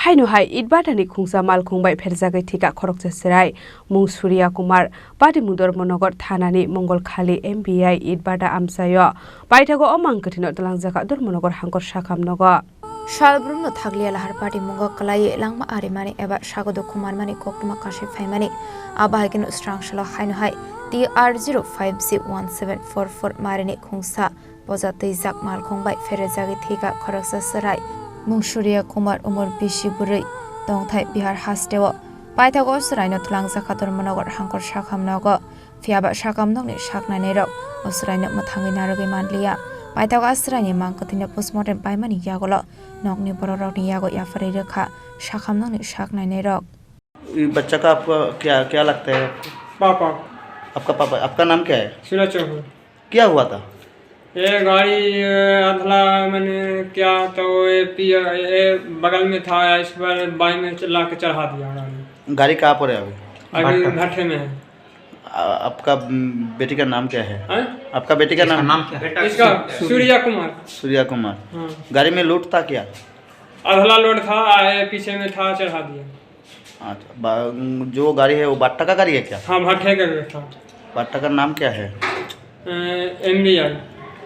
Haino hai it Bata ni Khungsa Malkhung bai Pherjagwi Thwikha Khoroksa Chwrai mung Surya Kumar Pati Mudor Monogor Thanani Mongol Khali MBI it Bata amsayo baithago omang kathino talangjaka dur monogor hangkor sakamnogo Shalbrumno thaglia lahar party mungo kalai langma arimani eba shagodo kumarmani koktuma kashi faimani abahagino strang shalo Haino hai TR05Z1744 marini Khungsa bozatei jak Malkhung bai Pherjagwi Thwikha Khoroksa Chwrai mung Surya Kumar umur bishi burui dongthai Bihar hastewo baithago Chwrai no talangjaka dur monogor hangkor sakamnogo fiaba sakamnokni saknai rok Chwrai no mathangi narogi manliya Baithago Chwrai mangkotino postmortem paimani yagolo nokni bororokni yago yafari rekha sakhamnokni saknai rok बच्चा का आपको क्या क्या लगता है पापा आपका पापा आपका नाम क्या है सूरज चौहान क्या हुआ था ये गाड़ी अधला मैंने क्या तो ये बगल में था इस पर बाई में चला के चढ़ा दिया गाड़ी कहाँ पर है अभी भट्टे में है आपका बेटी का नाम क्या है आपका बेटी का नाम क्या है इसका सूर्या कुमार हाँ। गाड़ी में लूट था क्या अधला लोड था पीछे में था चढ़ा दिया अच्छा जो गाड़ी है वो बाटा का गाड़ी है क्या हाँ भट्टे का था बाटा का नाम क्या है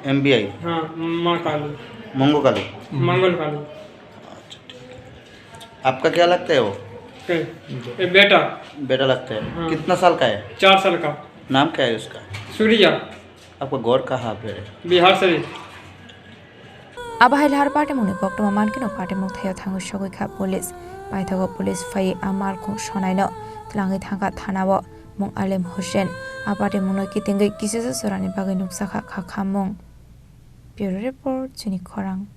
MBI हाँ माँ काली मंगल काली अच्छा ठीक है आपका क्या लगता है वो बेटा लगता है हाँ। कितना साल का है 4 साल का नाम क्या है उसका सूर्या आपका गौर कहाँ पे है बिहार से abahai lahar party muni koktuma mankino party muk thayo thangu shogoi police baithago police fai Malkhung sonaino tlangi thanga thanawo mung Alem Hussein apate muno kitingai kisese sorani bagai nuksa kha khamung Bureau Report Chini Khorang